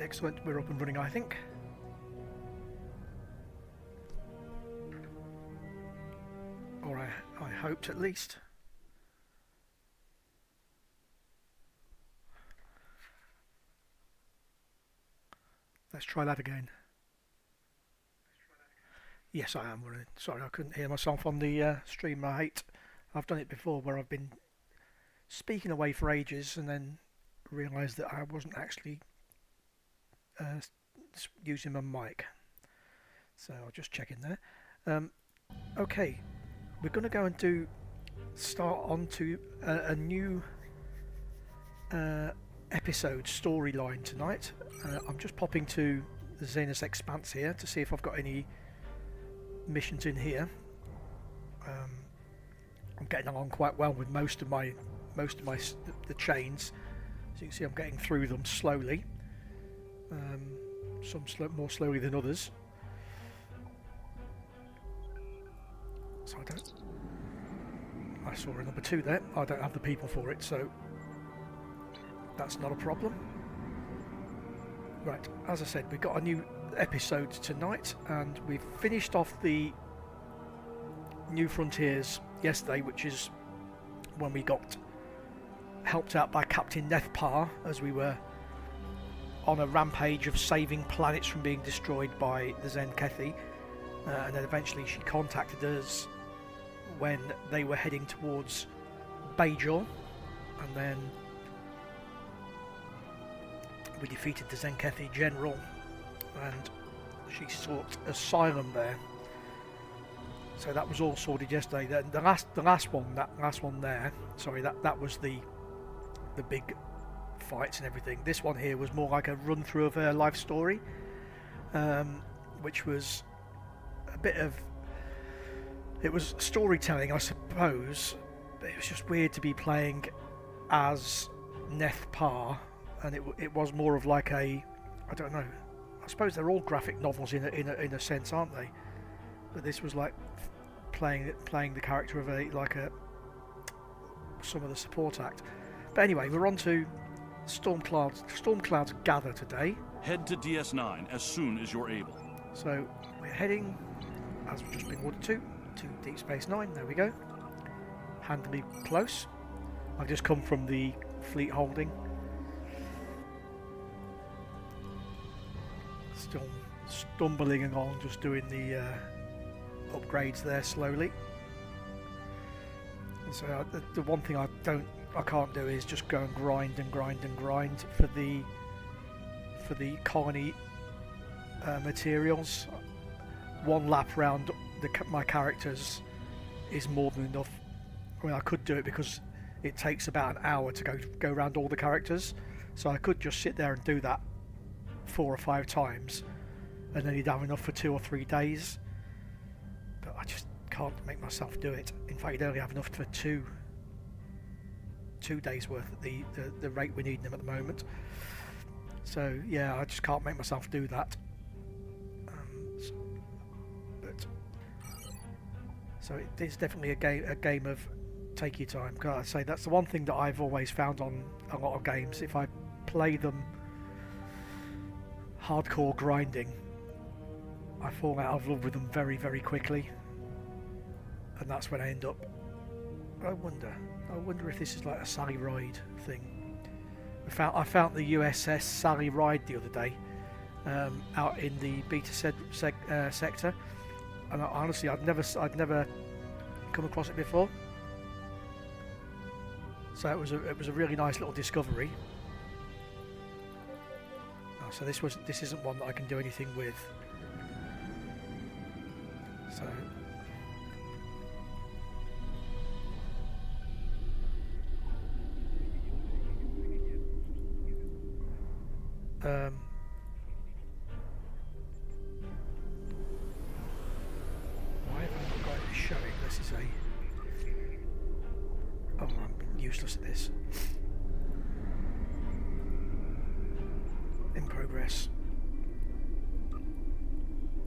Excellent, we're up and running, I think. Or I hoped at least. Let's try that again. Yes, I am running. Sorry, I couldn't hear myself on the stream. I've done it before where I've been speaking away for ages and then realised that I wasn't actually using my mic. So I'll just check in there. Okay, we're going to go and start on to a new episode storyline tonight. I'm just popping to the Xenos Expanse here to see if I've got any missions in here. I'm getting along quite well with most of the chains. As you can see, I'm getting through them slowly. Some more slowly than others. So I saw a number 2 there. I don't have the people for it, so that's not a problem. Right, as I said, we've got a new episode tonight, and we've finished off the New Frontiers yesterday, which is when we got helped out by Captain Nethpar as we were on a rampage of saving planets from being destroyed by the Zenkethi, and then eventually she contacted us when they were heading towards Bajor, and then we defeated the Zenkethi general and she sought asylum there. So that was all sorted yesterday. The last one there, sorry, that was the big fights and everything. This one here was more like a run through of her life story, which was a bit of, it was storytelling, I suppose, but it was just weird to be playing as Nethpar, and it was more of like a, I don't know, I suppose they're all graphic novels in a sense, aren't they? But this was like playing the character of some of the support act. But anyway, we're on to Stormcloud's gather today. Head to DS9 as soon as you're able. So we're heading, as we've just been ordered to Deep Space Nine. There we go. Handily close. I've just come from the fleet holding. Still stumbling along, just doing the upgrades there slowly. And so the one thing I can't do is just go and grind for the colony materials. One lap round my characters is more than enough. I mean, I could do it because it takes about an hour to go around all the characters, so I could just sit there and do that 4 or 5 times, and then you'd have enough for 2 or 3 days. But I just can't make myself do it. In fact, you'd only have enough for two days worth at the rate we need them at the moment. So yeah, I just can't make myself do that. So it is definitely a game of take your time. Gotta say, that's the one thing that I've always found on a lot of games. If I play them hardcore grinding, I fall out of love with them very, very quickly, and that's when I end up. I wonder if this is like a Sally Ride thing. I found the USS Sally Ride the other day, out in the beta sector, and honestly, I'd never come across it before. So it was a really nice little discovery. Oh, so this isn't one that I can do anything with. So why have I not got it showing? This is oh, I'm useless at this. In progress.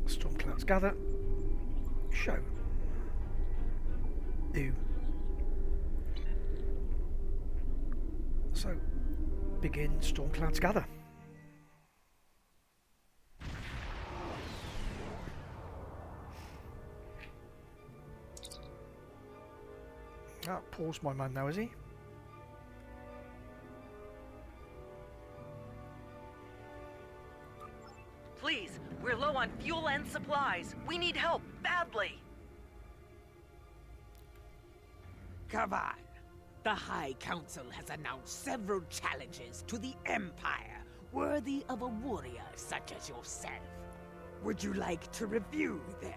Storm clouds gather. Show. Ew. So, begin storm clouds gather. Paul's my man now, is he? Please, we're low on fuel and supplies. We need help, badly. Come on. The High Council has announced several challenges to the Empire, worthy of a warrior such as yourself. Would you like to review them?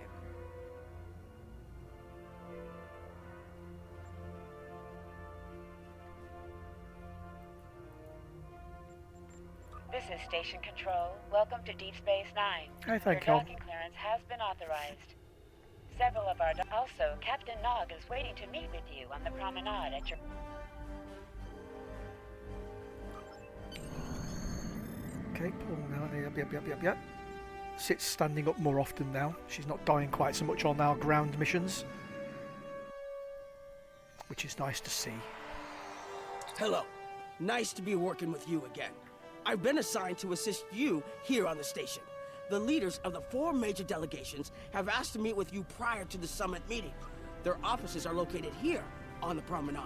This is Station Control. Welcome to Deep Space Nine. Hey, thank Your you. docking clearance has been authorized. Several of our... Also, Captain Nog is waiting to meet with you on the promenade at your... Okay, Paul now. Yep. Sits standing up more often now. She's not dying quite so much on our ground missions, which is nice to see. Hello. Nice to be working with you again. I've been assigned to assist you here on the station. The leaders of the 4 major delegations have asked to meet with you prior to the summit meeting. Their offices are located here on the promenade.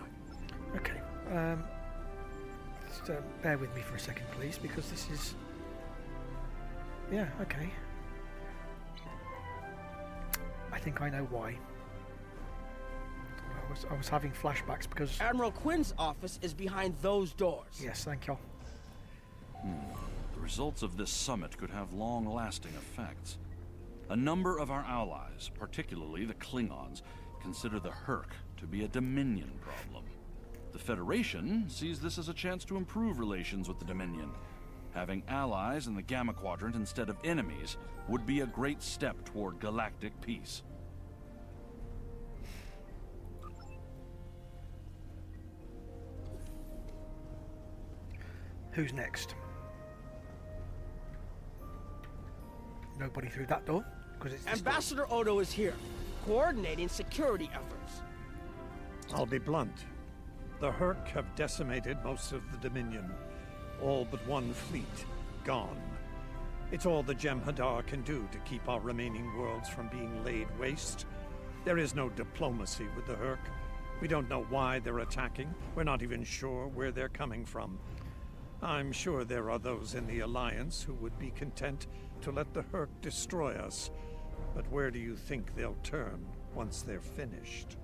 Okay, just bear with me for a second, please, because this is... Yeah, okay. I think I know why. I was having flashbacks because... Admiral Quinn's office is behind those doors. Yes, thank you. The results of this summit could have long-lasting effects. A number of our allies, particularly the Klingons, consider the Hur'q to be a Dominion problem. The Federation sees this as a chance to improve relations with the Dominion. Having allies in the Gamma Quadrant instead of enemies would be a great step toward galactic peace. Who's next? Nobody through that door, because it's this door. Ambassador Odo is here, coordinating security efforts. I'll be blunt. The Hur'q have decimated most of the Dominion. All but one fleet, gone. It's all the Jem'Hadar can do to keep our remaining worlds from being laid waste. There is no diplomacy with the Hur'q. We don't know why they're attacking. We're not even sure where they're coming from. I'm sure there are those in the Alliance who would be content to let the Hur'q destroy us. But where do you think they'll turn once they're finished?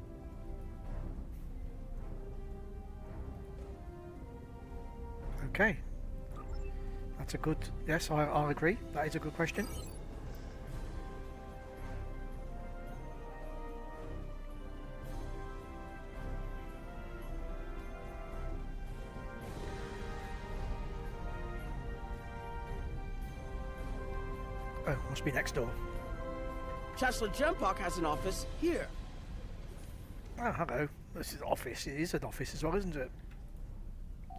Okay. That's a good... Yes, I'll agree. That is a good question. Oh, must be next door. Chancellor Jempok has an office here. Oh, hello. This is office. It is an office as well, isn't it?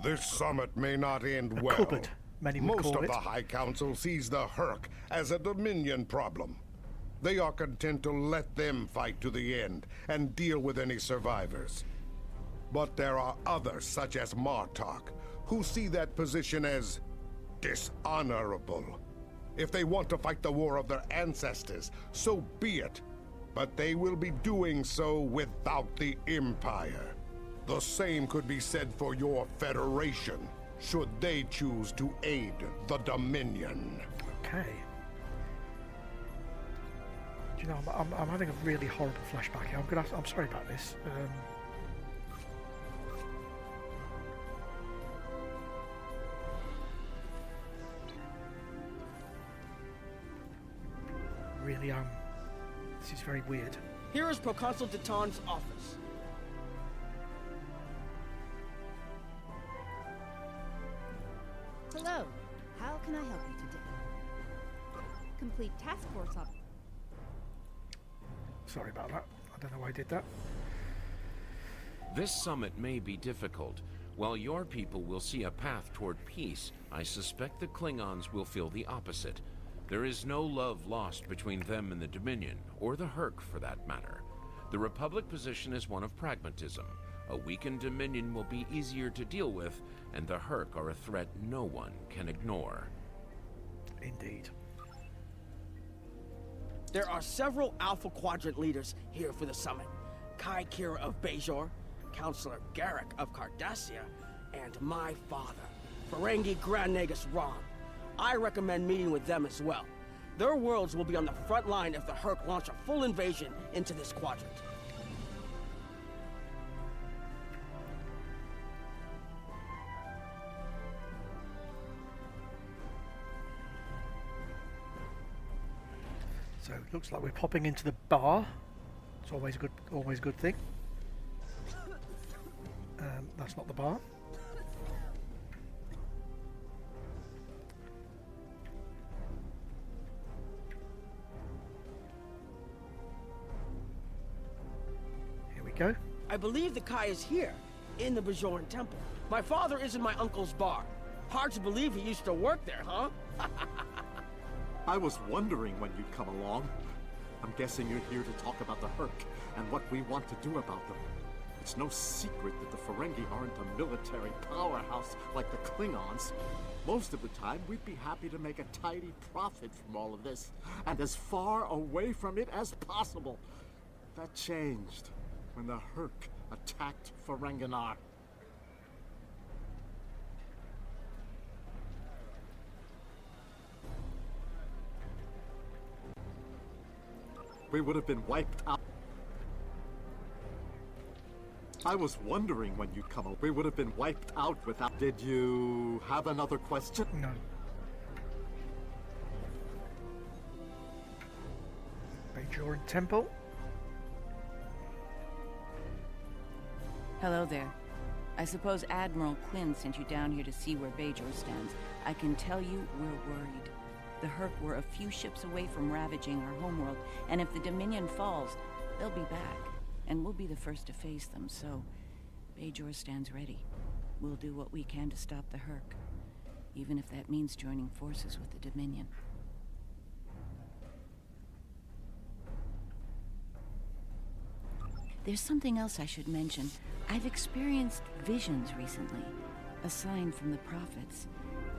This summit may not end A well. cupboard, many would Most call of it. the High Council sees the Hur'q as a Dominion problem. They are content to let them fight to the end and deal with any survivors. But there are others, such as Martok, who see that position as dishonorable. If they want to fight the war of their ancestors, so be it. But they will be doing so without the Empire. The same could be said for your Federation, should they choose to aid the Dominion. Okay. Do you know, I'm having a really horrible flashback here. I'm sorry about this. Really, this is very weird. Here is Proconsul Deton's office. Hello. How can I help you today? Complete task force op. Sorry about that. I don't know why I did that. This summit may be difficult. While your people will see a path toward peace, I suspect the Klingons will feel the opposite. There is no love lost between them and the Dominion, or the Hur'q for that matter. The Republic position is one of pragmatism. A weakened Dominion will be easier to deal with, and the Hur'q are a threat no one can ignore. Indeed. There are several Alpha Quadrant leaders here for the summit. Kai Kira of Bajor, Counselor Garrick of Cardassia and my father, Ferengi Grand Nagus Rom. I recommend meeting with them as well. Their worlds will be on the front line if the Hur'q launch a full invasion into this quadrant. So it looks like we're popping into the bar. It's always a good thing. That's not the bar. Here we go. I believe the Kai is here, in the Bajoran Temple. My father is in my uncle's bar. Hard to believe he used to work there, huh? I was wondering when you'd come along. I'm guessing you're here to talk about the Hur'q and what we want to do about them. It's no secret that the Ferengi aren't a military powerhouse like the Klingons. Most of the time, we'd be happy to make a tidy profit from all of this, and as far away from it as possible. That changed when the Hur'q attacked Ferenginar. We would have been wiped out. I was wondering when you'd come over. We would have been wiped out without... Did you have another question? No. Bajoran Temple. Hello there. I suppose Admiral Quinn sent you down here to see where Bajor stands. I can tell you we're worried. The Hur'q were a few ships away from ravaging our homeworld, and if the Dominion falls, they'll be back. And we'll be the first to face them, so Bajor stands ready. We'll do what we can to stop the Hur'q, even if that means joining forces with the Dominion. There's something else I should mention. I've experienced visions recently, a sign from the prophets.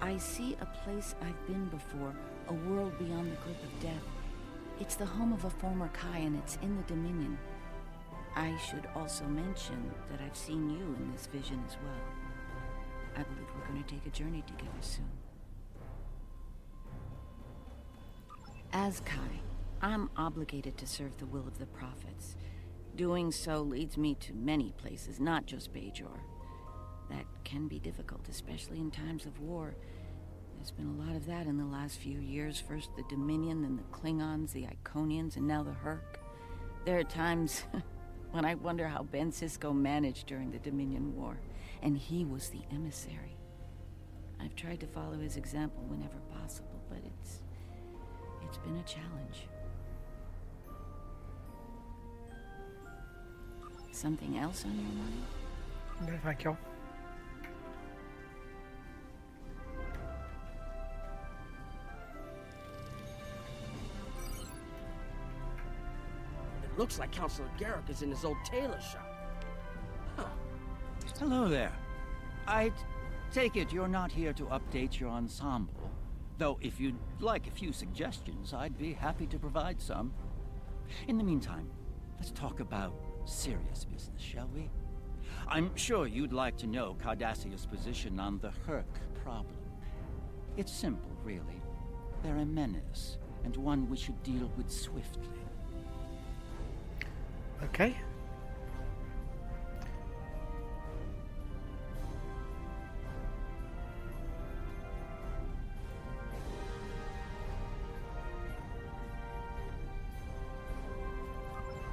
I see a place I've been before, a world beyond the grip of death. It's the home of a former Kai, and it's in the Dominion. I should also mention that I've seen you in this vision as well. I believe we're going to take a journey together soon. As Kai, I'm obligated to serve the will of the prophets. Doing so leads me to many places, not just Bajor. That can be difficult, especially in times of war. There's been a lot of that in the last few years. First the Dominion, then the Klingons, the Iconians, and now the Hur'q. There are times when I wonder how Ben Sisko managed during the Dominion War, and he was the emissary. I've tried to follow his example whenever possible, but it's been a challenge. Something else on your mind? No, thank you. It looks like Counselor Garrick is in his old tailor shop. Huh. Hello there. I take it you're not here to update your ensemble. Though if you'd like a few suggestions, I'd be happy to provide some. In the meantime, let's talk about serious business, shall we? I'm sure you'd like to know Cardassia's position on the Hur'q problem. It's simple, really. They're a menace, and one we should deal with swiftly. Okay.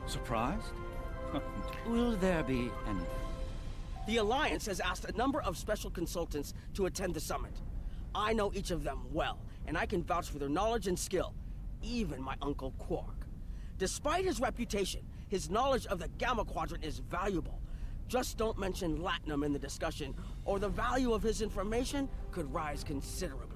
Surprised? Will there be any? The Alliance has asked a number of special consultants to attend the summit. I know each of them well, and I can vouch for their knowledge and skill. Even my uncle Quark. Despite his reputation, his knowledge of the Gamma Quadrant is valuable. Just don't mention Latinum in the discussion, or the value of his information could rise considerably.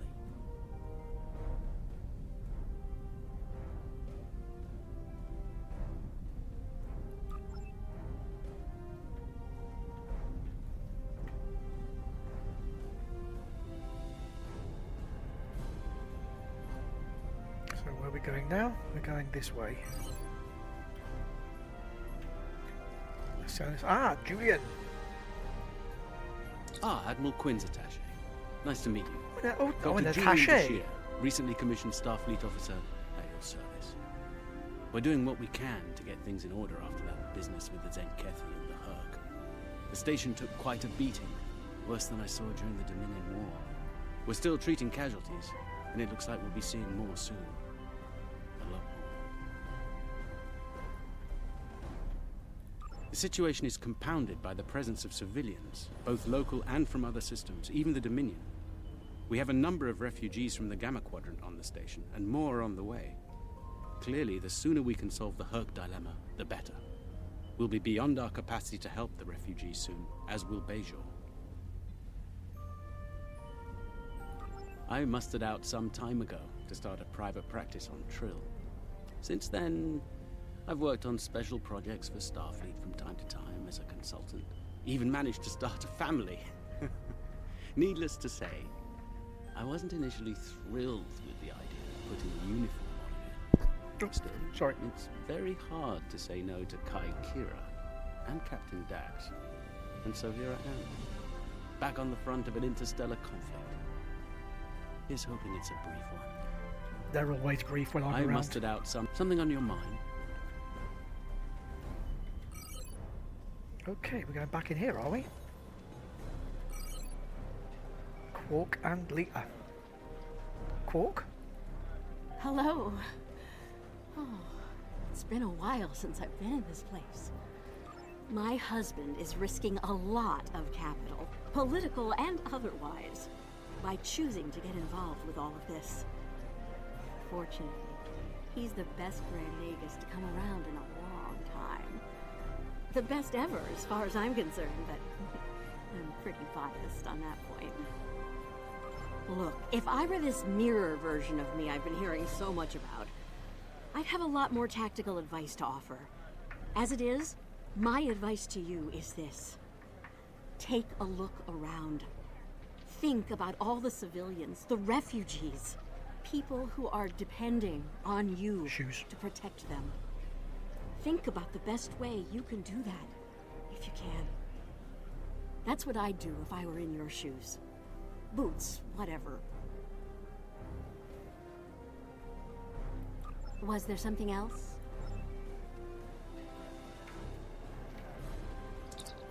So where are we going now? We're going this way. So, Julian. Admiral Quinn's attaché. Nice to meet you. Oh, an Dr. attaché. Julian Bashir, recently commissioned Starfleet officer at your service. We're doing what we can to get things in order after that business with the Zenkethi and the Hur'q. The station took quite a beating, worse than I saw during the Dominion War. We're still treating casualties, and it looks like we'll be seeing more soon. A lot more. The situation is compounded by the presence of civilians, both local and from other systems, even the Dominion. We have a number of refugees from the Gamma Quadrant on the station, and more are on the way. Clearly, the sooner we can solve the Hur'q dilemma, the better. We'll be beyond our capacity to help the refugees soon, as will Bajor. I mustered out some time ago to start a private practice on Trill. Since then, I've worked on special projects for Starfleet from time to time as a consultant. Even managed to start a family. Needless to say, I wasn't initially thrilled with the idea of putting a uniform on again. Still, sorry. It's very hard to say no to Kai Kira and Captain Dax. And so here I am, back on the front of an interstellar conflict. Here's hoping it's a brief one. They're always brief when I'm I around. mustered out something on your mind. Okay, we're going back in here, are we? Quark and Lita. Quark? Hello. Oh, it's been a while since I've been in this place. My husband is risking a lot of capital, political and otherwise, by choosing to get involved with all of this. Fortunately, he's the best Grand Nagus to come around in a long time. The best ever, as far as I'm concerned, but I'm pretty biased on that point. Look, if I were this mirror version of me I've been hearing so much about, I'd have a lot more tactical advice to offer. As it is, my advice to you is this. Take a look around. Think about all the civilians, the refugees, people who are depending on you to protect them. Think about the best way you can do that, if you can. That's what I'd do if I were in your shoes. Boots, whatever. Was there something else?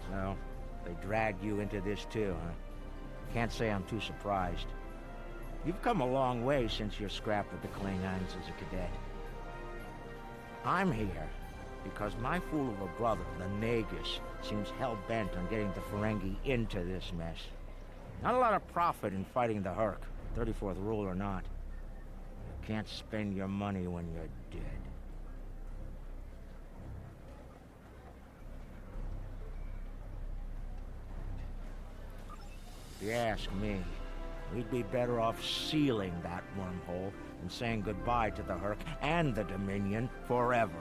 So, they dragged you into this too, huh? Can't say I'm too surprised. You've come a long way since your scrap with the Klingons as a cadet. I'm here because my fool of a brother, the Nagus, seems hell-bent on getting the Ferengi into this mess. Not a lot of profit in fighting the Hur'q, 34th rule or not. You can't spend your money when you're dead. If you ask me, we'd be better off sealing that wormhole and saying goodbye to the Hur'q and the Dominion forever.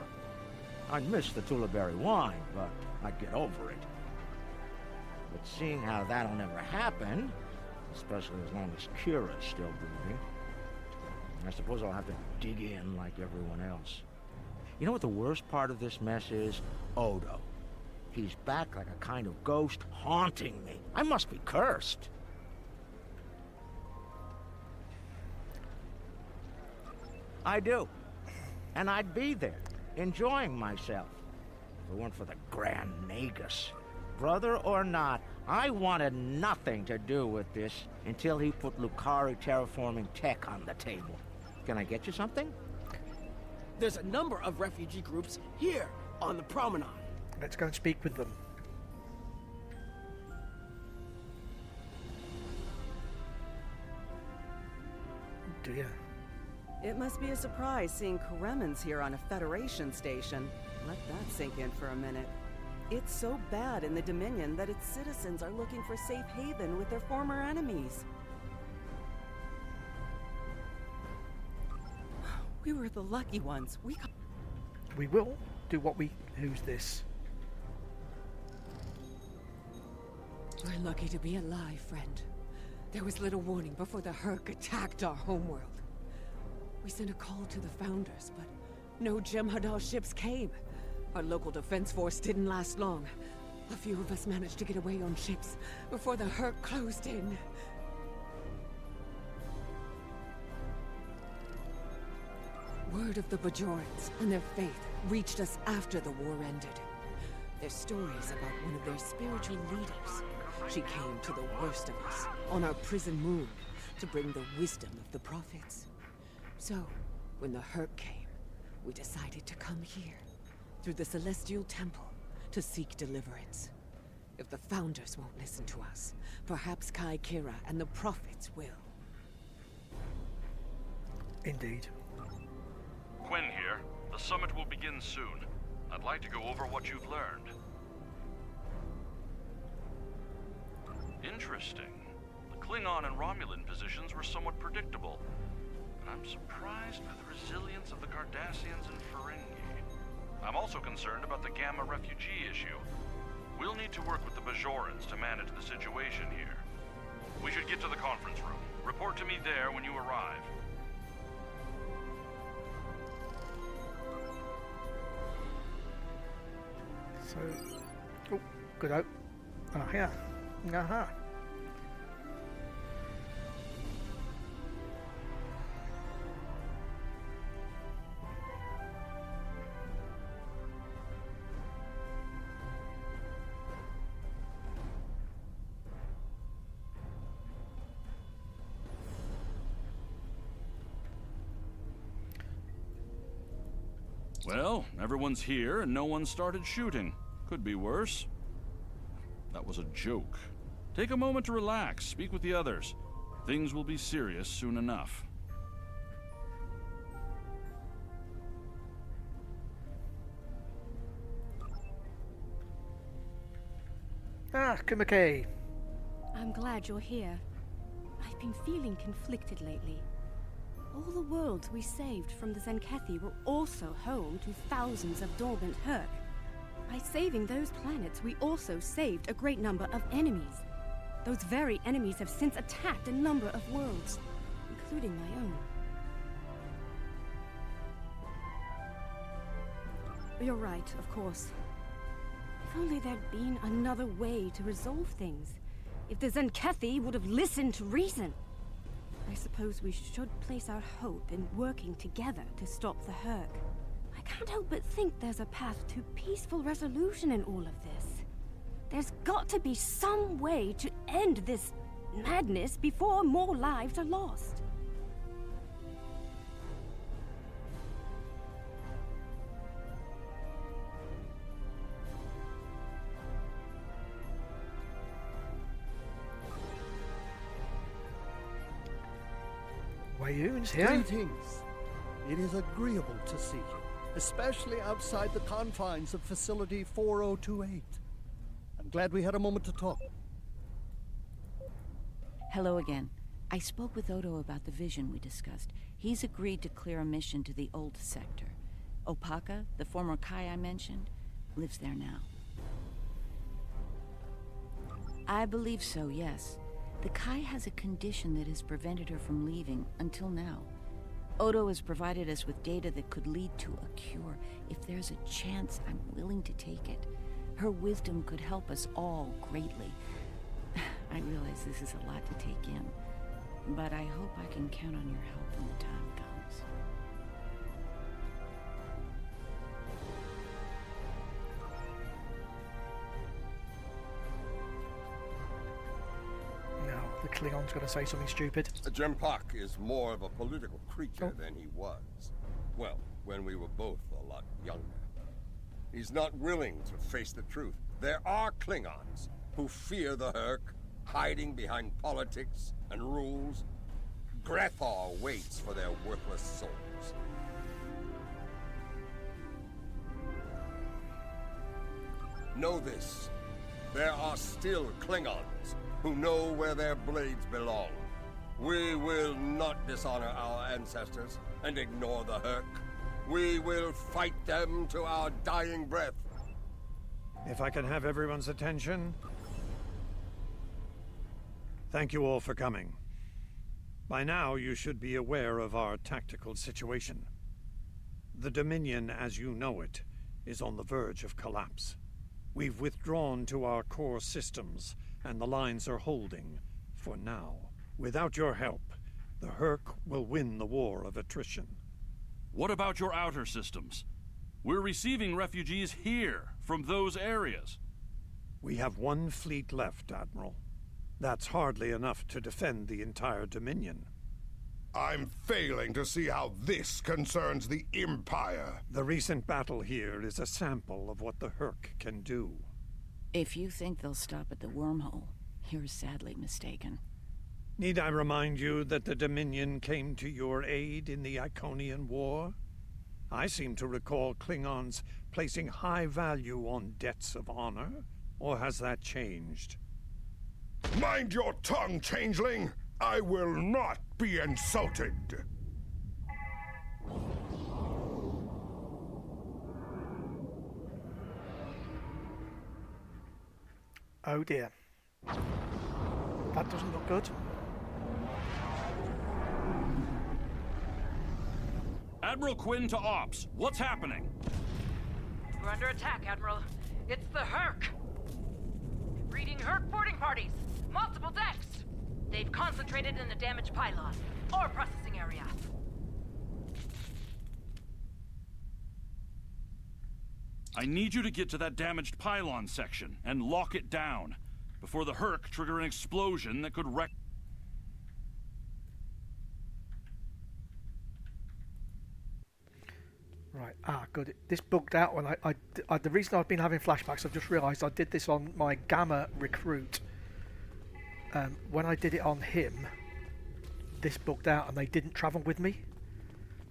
I'd miss the Tullaberry wine, but I'd get over it. But seeing how that'll never happen, especially as long as Kira's still breathing, I suppose I'll have to dig in like everyone else. You know what the worst part of this mess is? Odo. He's back like a kind of ghost haunting me. I must be cursed. I do. And I'd be there, enjoying myself, if it weren't for the Grand Nagus. Brother or not, I wanted nothing to do with this until he put Lukari terraforming tech on the table. Can I get you something? There's a number of refugee groups here on the promenade. Let's go and speak with them. Dear. It must be a surprise seeing Karemans here on a Federation station. Let that sink in for a minute. It's so bad in the Dominion that its citizens are looking for safe haven with their former enemies. We were the lucky ones. We will do what we... Who's this? We're lucky to be alive, friend. There was little warning before the Hur'q attacked our homeworld. We sent a call to the Founders, but no Jem'Hadar ships came. Our local defense force didn't last long. A few of us managed to get away on ships before the Hur'q closed in. Word of the Bajorans and their faith reached us after the war ended. Their stories about one of their spiritual leaders. She came to the worst of us, on our prison moon, to bring the wisdom of the prophets. So, when the Hur'q came, we decided to come here, through the Celestial Temple, to seek deliverance. If the Founders won't listen to us, perhaps Kai Kira and the prophets will. Indeed. Quinn here. The summit will begin soon. I'd like to go over what you've learned. Interesting. The Klingon and Romulan positions were somewhat predictable, but I'm surprised by the resilience of the Cardassians and Ferengi. I'm also concerned about the Gamma refugee issue. We'll need to work with the Bajorans to manage the situation here. We should get to the conference room. Report to me there when you arrive. So, oh, good out. Ah, yeah. Aha. Well, everyone's here and no one started shooting. Could be worse. That was a joke. Take a moment to relax, speak with the others. Things will be serious soon enough. Ah, Kumake. I'm glad you're here. I've been feeling conflicted lately. All the worlds we saved from the Zenkethi were also home to thousands of dormant Hur'q. By saving those planets, we also saved a great number of enemies. Those very enemies have since attacked a number of worlds, including my own. You're right, of course. If only there'd been another way to resolve things. If the Zenkethi would have listened to reason. I suppose we should place our hope in working together to stop the Hur'q. I can't help but think there's a path to peaceful resolution in all of this. There's got to be some way to end this madness before more lives are lost. Wayoon's here. Greetings. It is agreeable to see you, especially outside the confines of Facility 4028. I'm glad we had a moment to talk. Hello again. I spoke with Odo about the vision we discussed. He's agreed to clear a mission to the old sector. Opaka, the former Kai I mentioned, lives there now. I believe so, yes. The Kai has a condition that has prevented her from leaving until now. Odo has provided us with data that could lead to a cure. If there's a chance, I'm willing to take it. Her wisdom could help us all greatly. I realize this is a lot to take in, but I hope I can count on your help when the time comes. No, the Klingon's going to say something stupid. Jempak is more of a political creature than he was. Well, when we were both a lot younger. He's not willing to face the truth. There are Klingons who fear the Hur'q, hiding behind politics and rules. Grethar waits for their worthless souls. Know this. There are still Klingons who know where their blades belong. We will not dishonor our ancestors and ignore the Hur'q. We will fight them to our dying breath. If I can have everyone's attention. Thank you all for coming. By now, you should be aware of our tactical situation. The Dominion, as you know it, is on the verge of collapse. We've withdrawn to our core systems, and the lines are holding, for now. Without your help, the Hur'q will win the war of attrition. What about your outer systems? We're receiving refugees here, from those areas. We have one fleet left, Admiral. That's hardly enough to defend the entire Dominion. I'm failing to see how this concerns the Empire. The recent battle here is a sample of what the Hur'q can do. If you think they'll stop at the wormhole, you're sadly mistaken. Need I remind you that the Dominion came to your aid in the Iconian War? I seem to recall Klingons placing high value on debts of honor, or has that changed? Mind your tongue, changeling! I will not be insulted! Oh dear. That doesn't look good. Admiral Quinn to Ops. What's happening? We're under attack, Admiral. It's the Hur'q. Reading Hur'q boarding parties. Multiple decks. They've concentrated in the damaged pylon. Ore processing area. I need you to get to that damaged pylon section and lock it down before the Hur'q trigger an explosion that could wreck... Right, good. This bugged out when I the reason I've been having flashbacks, I've just realised I did this on my Gamma recruit. When I did it on him, this bugged out and they didn't travel with me.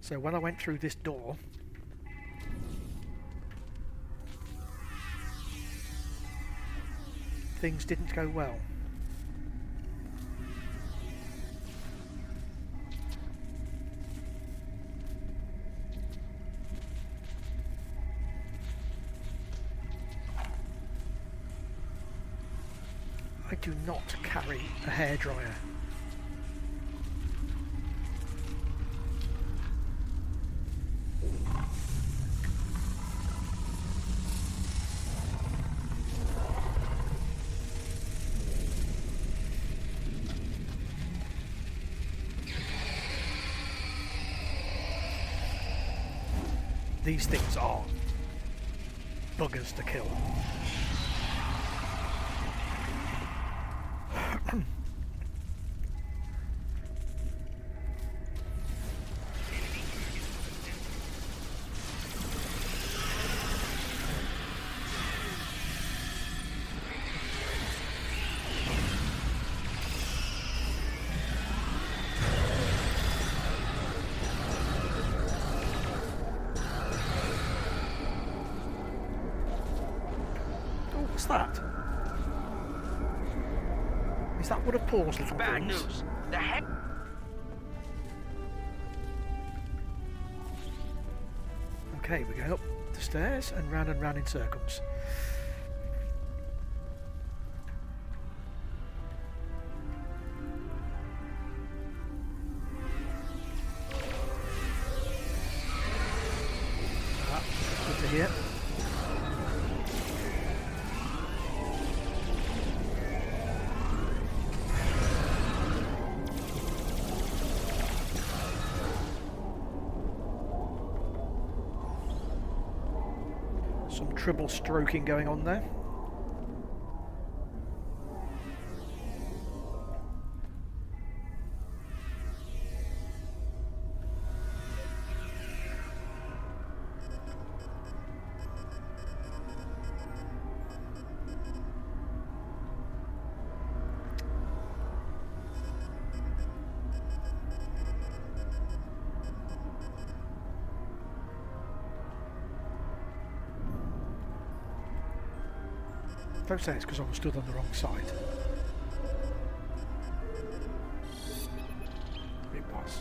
So when I went through this door, things didn't go well. I do not carry a hairdryer. These things are buggers to kill. What's that? Is that one of Paul's little Bad things? news. The heck? Okay, we're going up the stairs and round in circles. Good to hear. Some triple stroking going on there. Don't say it's because I was stood on the wrong side. It was.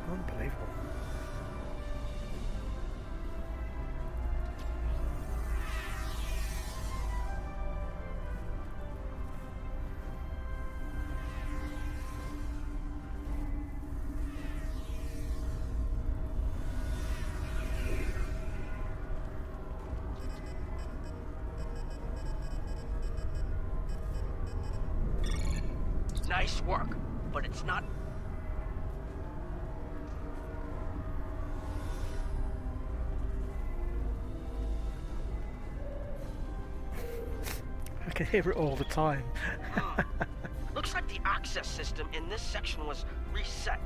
Unbelievable. Nice work, but it's not... I can hear it all the time. Looks like the access system in this section was reset.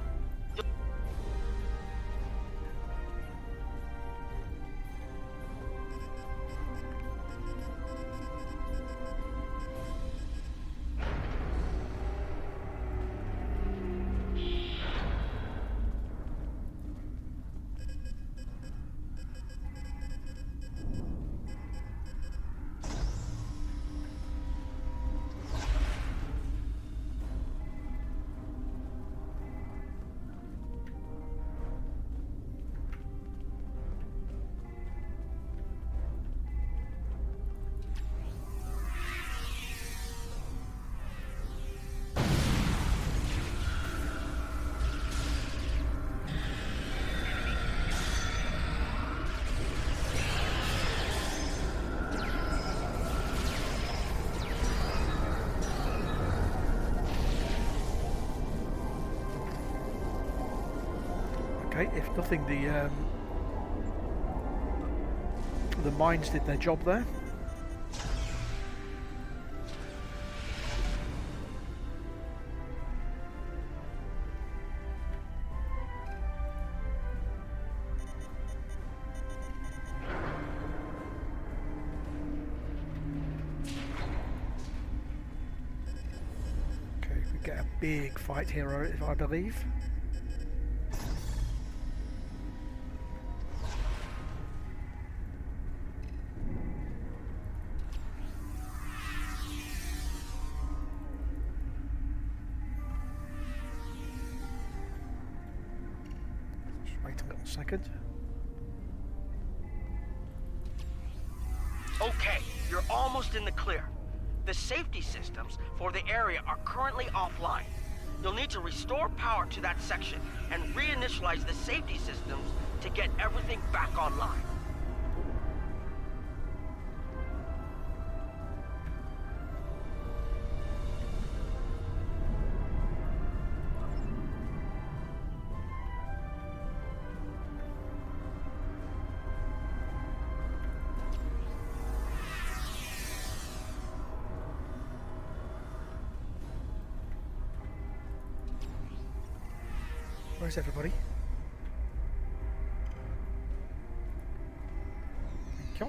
Okay, if nothing, the mines did their job there. Okay, we get a big fight here, I believe. Second. Okay, you're almost in the clear. The safety systems for the area are currently offline. You'll need to restore power to that section and reinitialize the safety systems to get everything back online. Where's everybody? Thank you.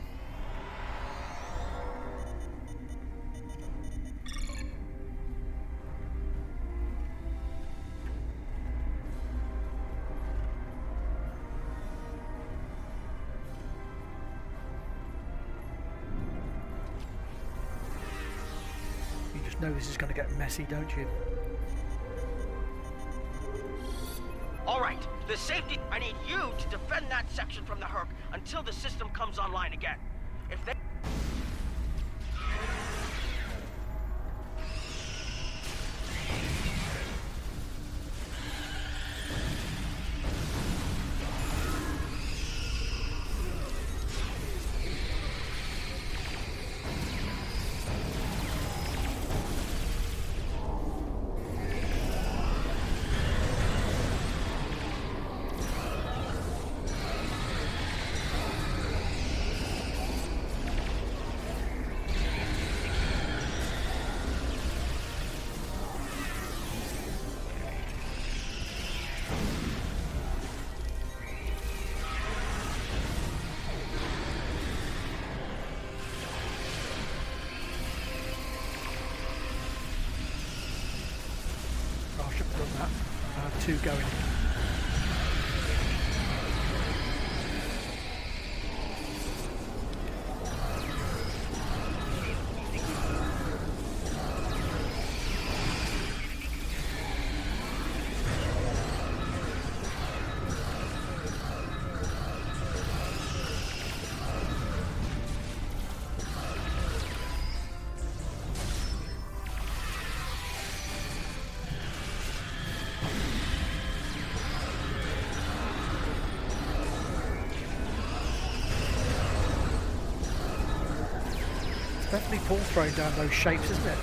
You just know this is going to get messy, don't you? Alright, the safety... I need you to defend that section from the Hur'q until the system comes online again. If they... Two going. Definitely ball throwing down those shapes, isn't it?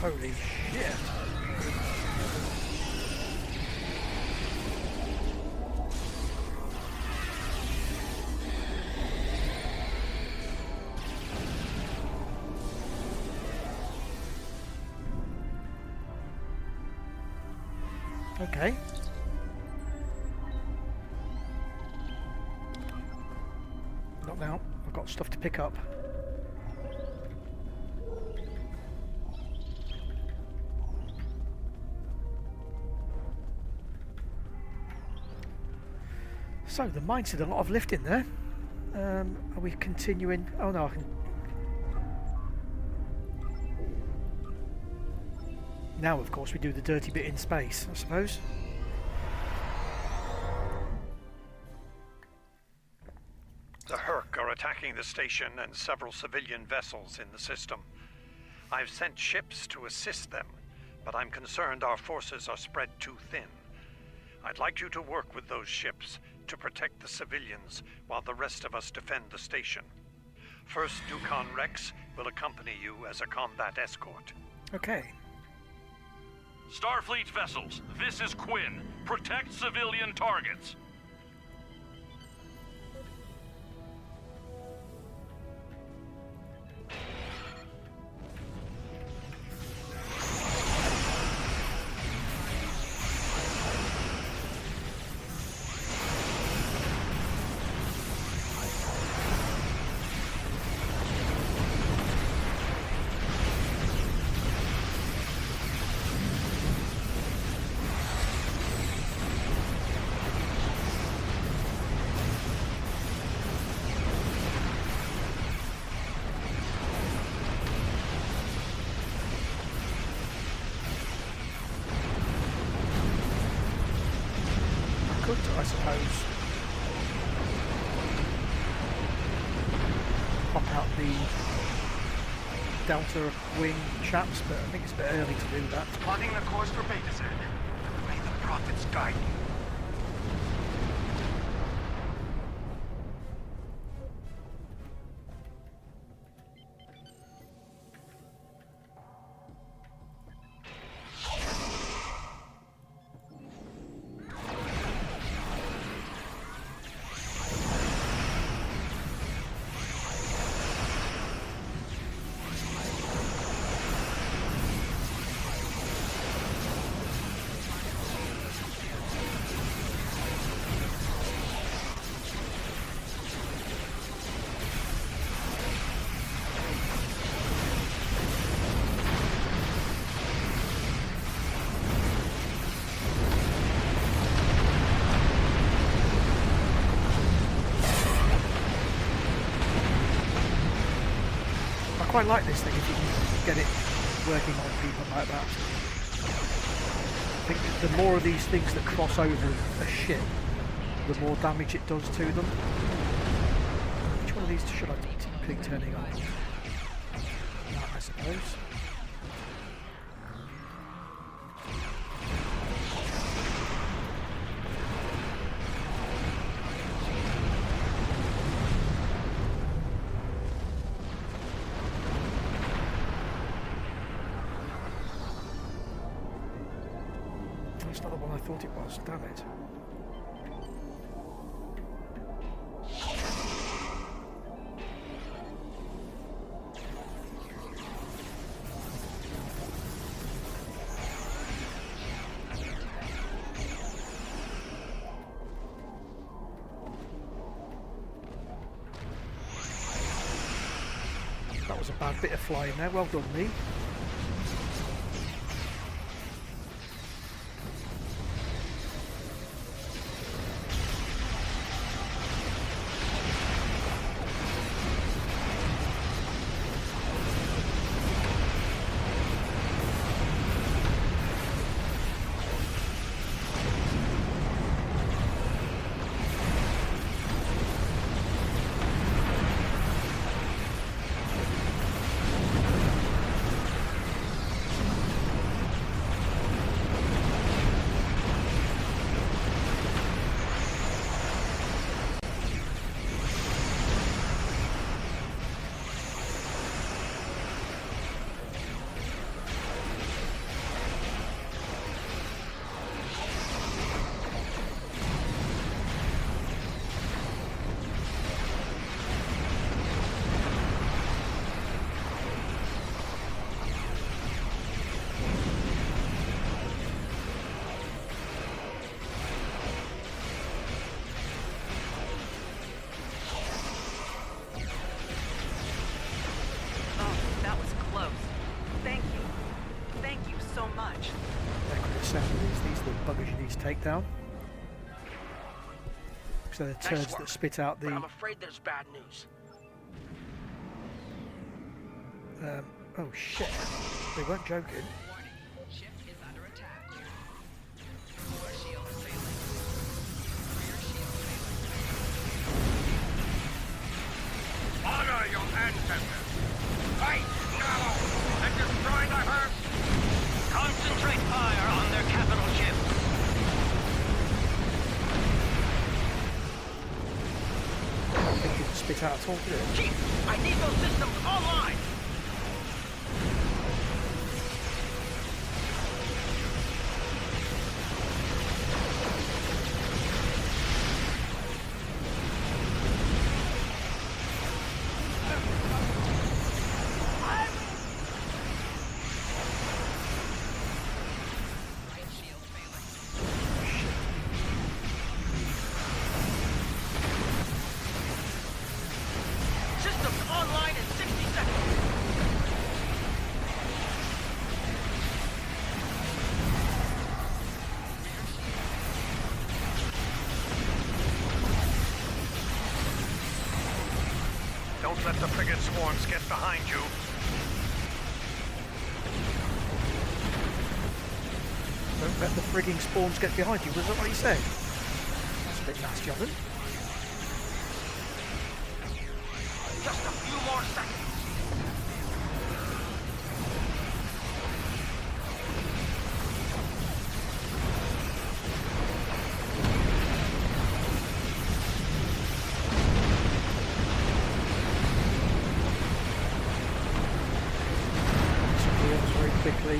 Holy shit. Okay. Not now. I've got stuff to pick up. So the mine did a lot of lifting there. Are we continuing? Oh no, I can. Now, of course, we do the dirty bit in space, I suppose. The Hur'q are attacking the station and several civilian vessels in the system. I've sent ships to assist them, but I'm concerned our forces are spread too thin. I'd like you to work with those ships to protect the civilians while the rest of us defend the station. First Dukan Rex will accompany you as a combat escort. Okay. Starfleet vessels, this is Quinn. Protect civilian targets. I suppose. Pop out the Delta Wing chaps, but I think it's a bit early to do that. Plotting the course for Beta-Zed. May the prophets guide you. I quite like this thing if you can get it working on people like that. I think the more of these things that cross over a ship, the more damage it does to them. Which one of these should I be turning on? That, I suppose. That's not the one I thought it was, damn it. That was a bad bit of flying there, well done me. to take down. So the turds that spit out the... But I'm afraid there's bad news. Oh shit, they weren't joking. Honor your ancestors. Fight now and destroy the Hur'q. Concentrate fire on their capital ships. They didn't spit out at all, did it? Chief, I need those systems online. Don't let the frigate swarms get behind you. Don't let the frigging spawns get behind you. Was that what you said? That's a bit nasty of him. Just a few more seconds. Quickly.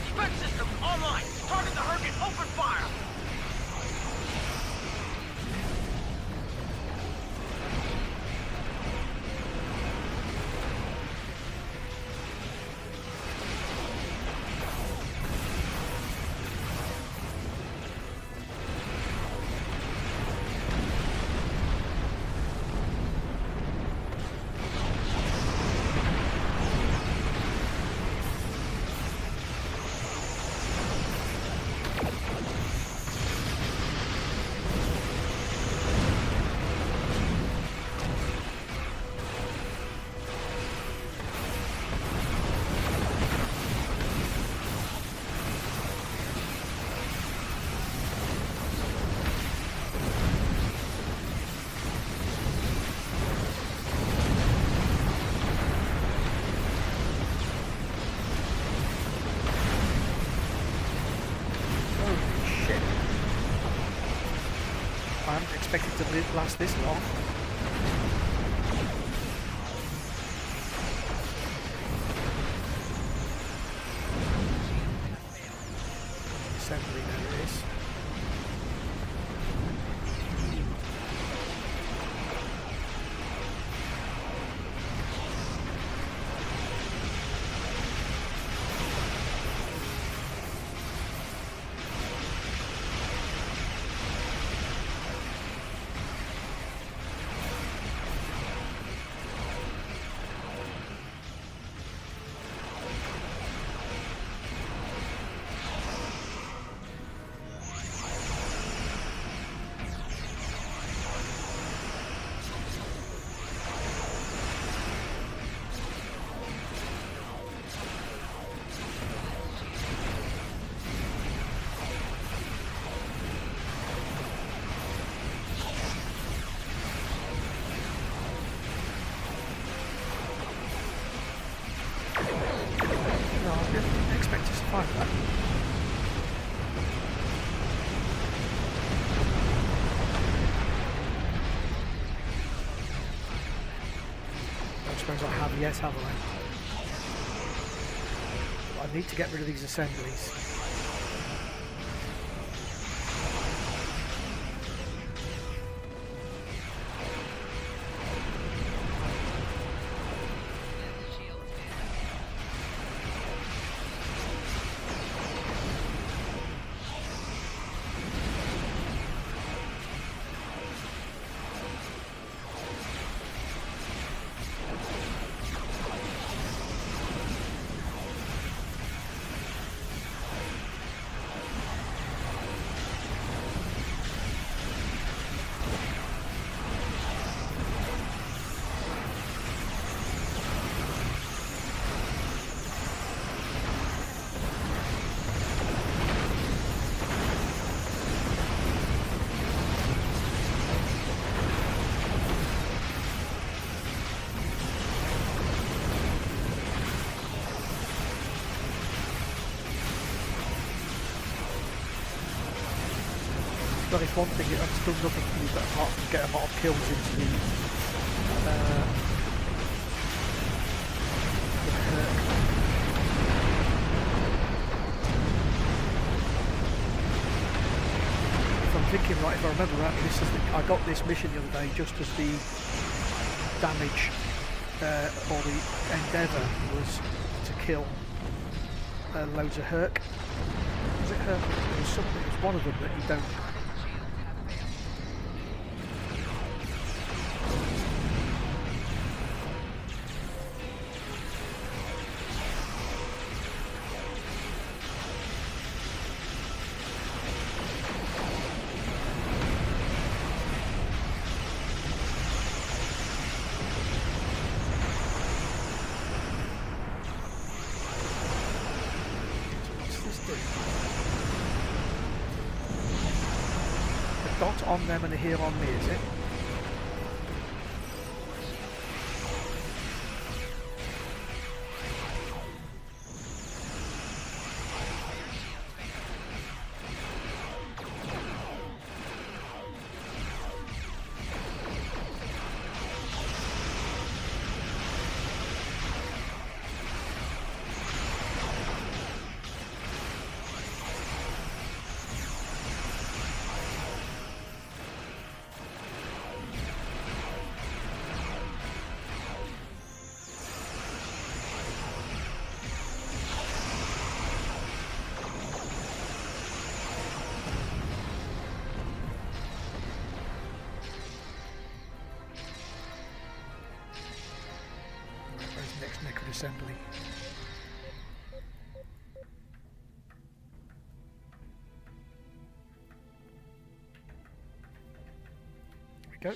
Spec system online. Target the Hur'q and open fire. I hadn't expected to last this long. Assembly, there it is. I have yet, have I? I need to get rid of these assemblies. Well, it's one thing, it's done nothing for me but apart from get a lot of kills into the Hur'q. If I'm thinking right, if I remember right, I got this mission the other day just as the damage or the endeavour was to kill loads of Hur'q. Was it Hur'q? It was something. It was one of them that you don't. Dot on them and a here on me, is it? Assembly. There we go.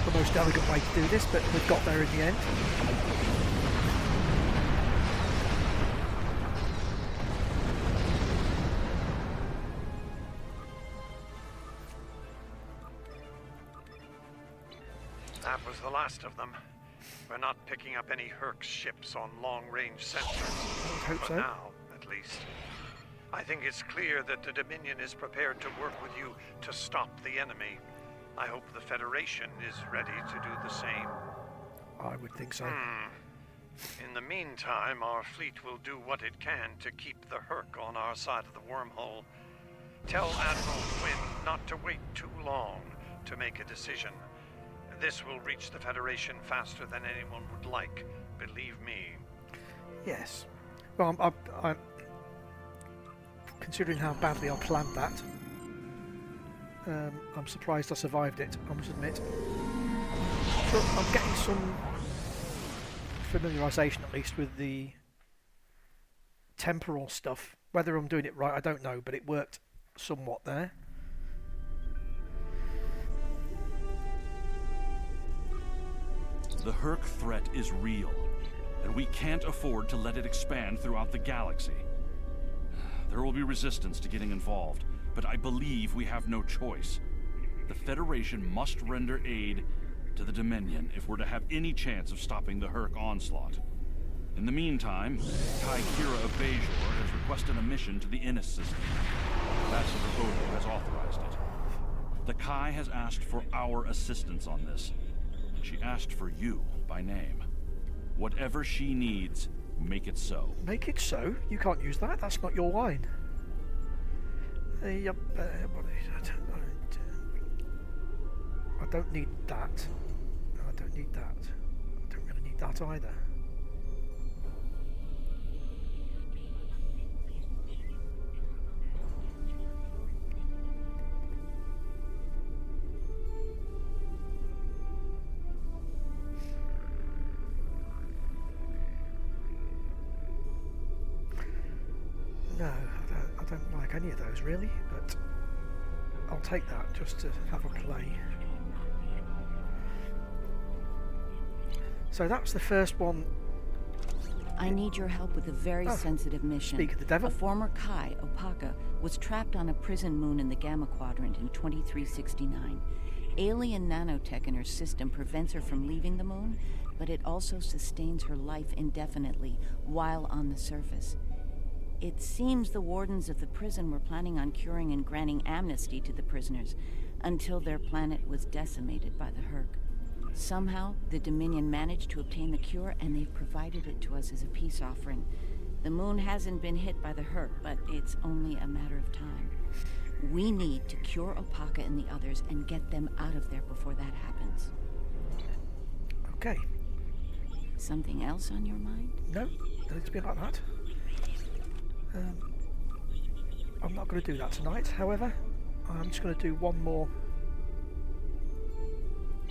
The most elegant way to do this, but we've got there in the end. That was the last of them. We're not picking up any Hur'q ships on long-range sensors. I hope so. For now, at least. I think it's clear that the Dominion is prepared to work with you to stop the enemy. I hope the Federation is ready to do the same. I would think so. In the meantime, our fleet will do what it can to keep the Hur'q on our side of the wormhole. Tell Admiral Quinn not to wait too long to make a decision. This will reach the Federation faster than anyone would like, believe me. Yes. Well, I'm considering how badly I planned that, I'm surprised I survived it, I must admit. But I'm getting some familiarisation, at least, with the temporal stuff. Whether I'm doing it right, I don't know, but it worked somewhat there. The Hur'q threat is real, and we can't afford to let it expand throughout the galaxy. There will be resistance to getting involved, but I believe we have no choice. The Federation must render aid to the Dominion if we're to have any chance of stopping the Hur'q onslaught. In the meantime, Kai Kira of Bajor has requested a mission to the Innis system. Ambassador Odo has authorized it. The Kai has asked for our assistance on this. She asked for you by name. Whatever she needs, make it so. Make it so? You can't use that. That's not your wine. I don't need that. I don't need that. I don't really need that either. No, I don't like any of those really, but I'll take that just to have a play. So that's the first one. I need your help with a very sensitive mission. Speak of the devil. A former Kai, Opaka, was trapped on a prison moon in the Gamma Quadrant in 2369. Alien nanotech in her system prevents her from leaving the moon, but it also sustains her life indefinitely while on the surface. It seems the wardens of the prison were planning on curing and granting amnesty to the prisoners until their planet was decimated by the Hur'q. Somehow, the Dominion managed to obtain the cure, and they've provided it to us as a peace offering. The moon hasn't been hit by the Hur'q, but it's only a matter of time. We need to cure Opaka and the others and get them out of there before that happens. Okay. Something else on your mind? No, don't need to be like that. I'm not going to do that tonight, however. I'm just going to do one more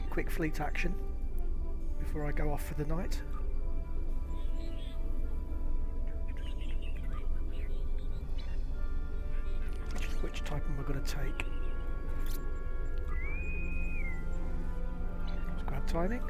quick fleet action before I go off for the night. Which type am I going to take? Let's grab timing.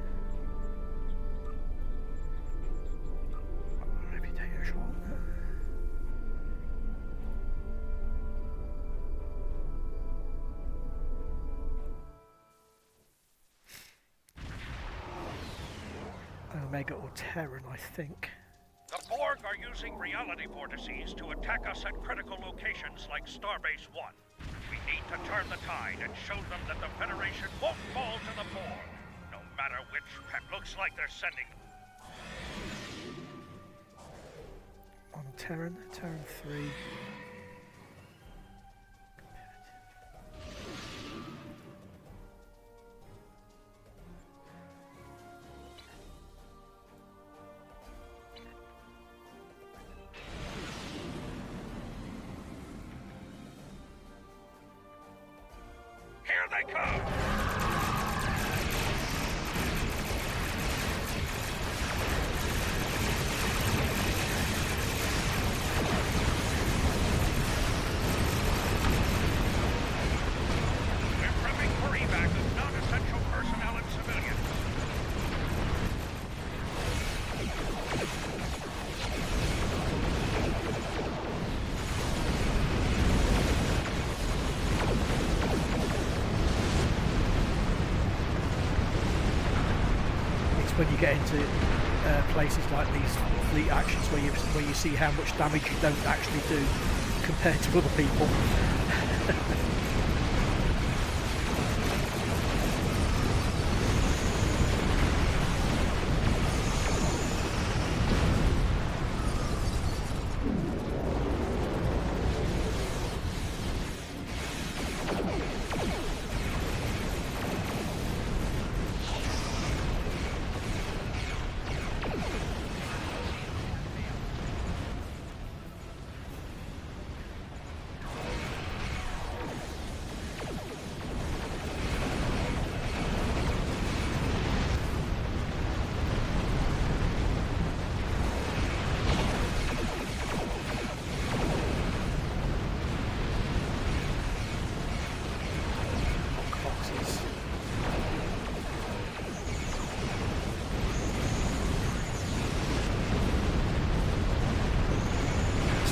Omega or Terran, I think. The Borg are using reality vortices to attack us at critical locations like Starbase 1. We need to turn the tide and show them that the Federation won't fall to the Borg, no matter which pet looks like they're sending them. On Terran 3. When you get into places like these fleet actions where you see how much damage you don't actually do compared to other people.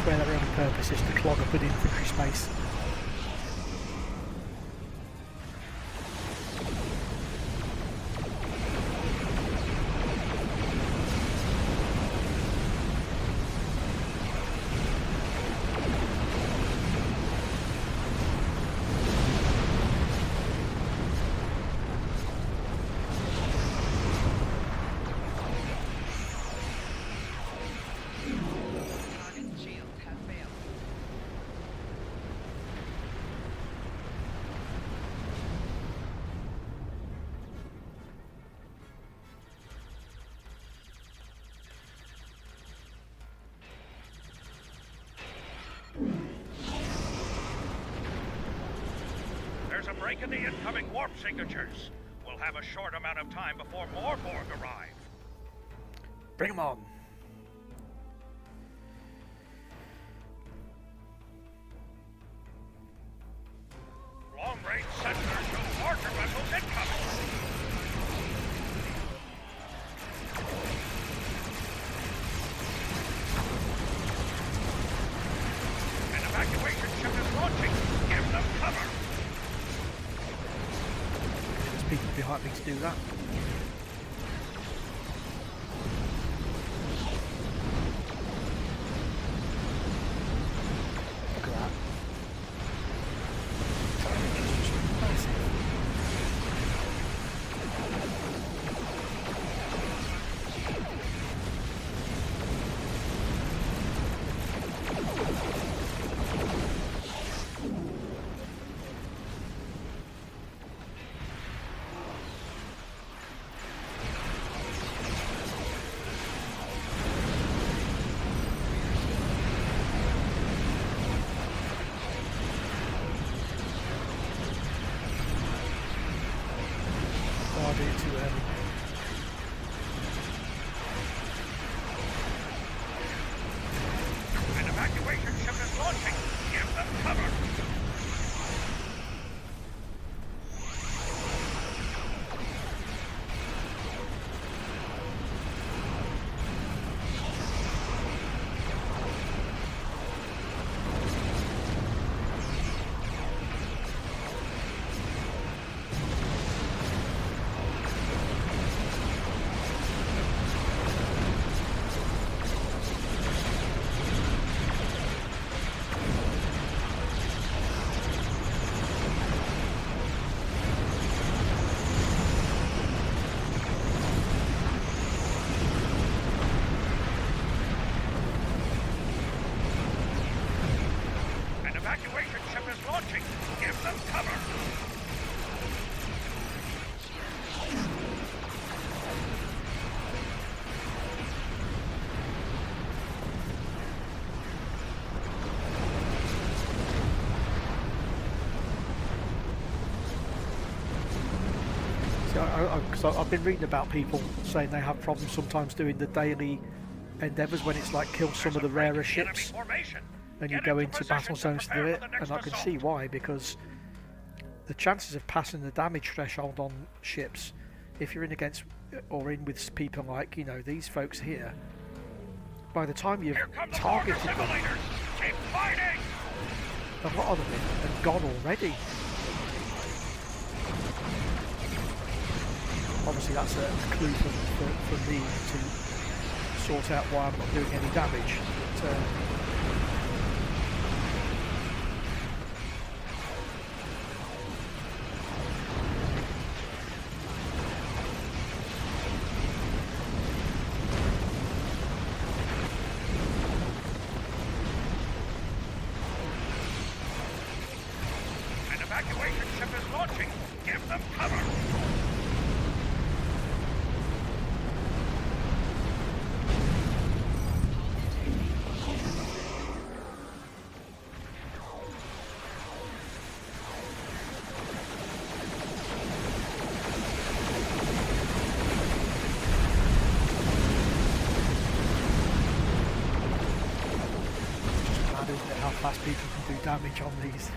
Where their only purpose is to clog up an infantry space. break in the incoming warp signatures. We'll have a short amount of time before more Borg arrive. Bring them on. Long-range sensors show larger vessels incoming. An evacuation ship is launching. Give them cover. There's people behind me to do that. Look at that. An evacuation ship is launching. Give them cover. Evacuation ship is launching. Give them cover. So I've been reading about people saying they have problems sometimes doing the daily endeavours when it's like kill some of the rarer ships. And you go into battle zones to do it, and I can see why, because the chances of passing the damage threshold on ships, if you're in against or in with people like, you know, these folks here, by the time you've targeted them, a lot of them have gone already. Obviously that's a clue for me to sort out why I'm not doing any damage. But, An evacuation ship is launching. Give them cover. how fast people can do damage on these.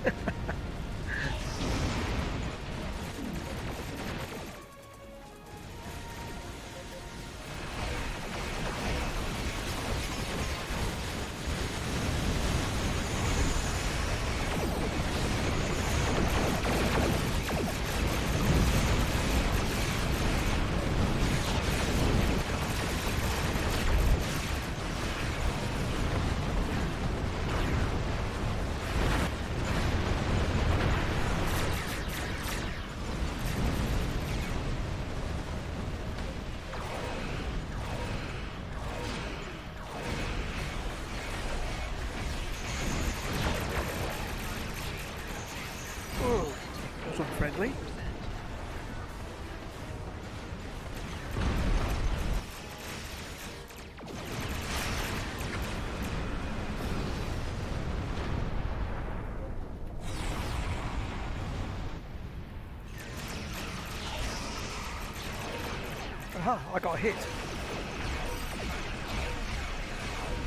Aha! I got hit.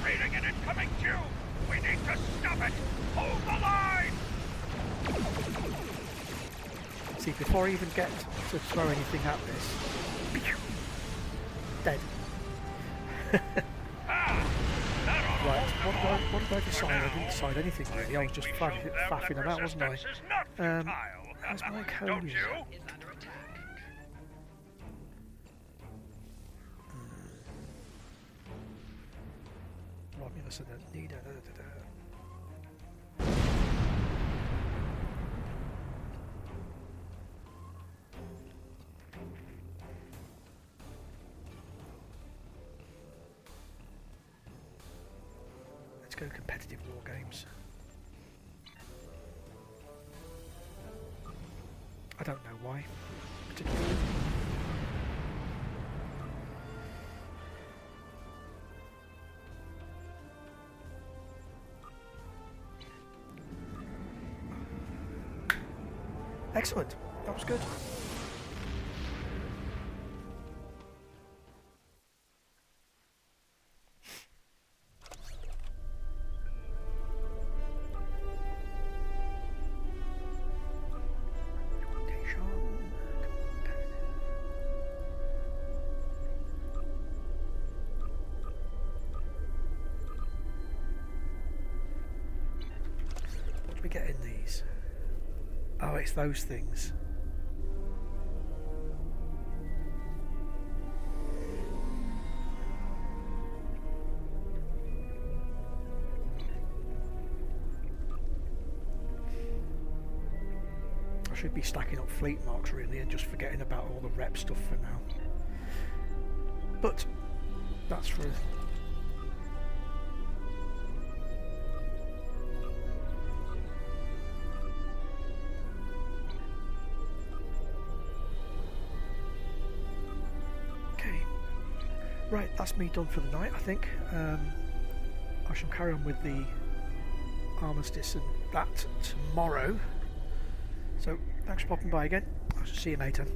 Raiding an incoming Jew! We need to stop it! Hold the line! See, before I even get to throw anything at this, dead. Right, what did I decide? I didn't decide anything really. I was just faffing about, wasn't I? Where's my code? Romulus and Anita. Let's go competitive war games. I don't know why, particularly. Excellent. That was good. What do we get in these? Oh, it's those things. I should be stacking up fleet marks really and just forgetting about all the rep stuff for now. But that's for right, that's me done for the night, I think. I shall carry on with the armistice and that tomorrow. So, thanks for popping by again. I shall see you later.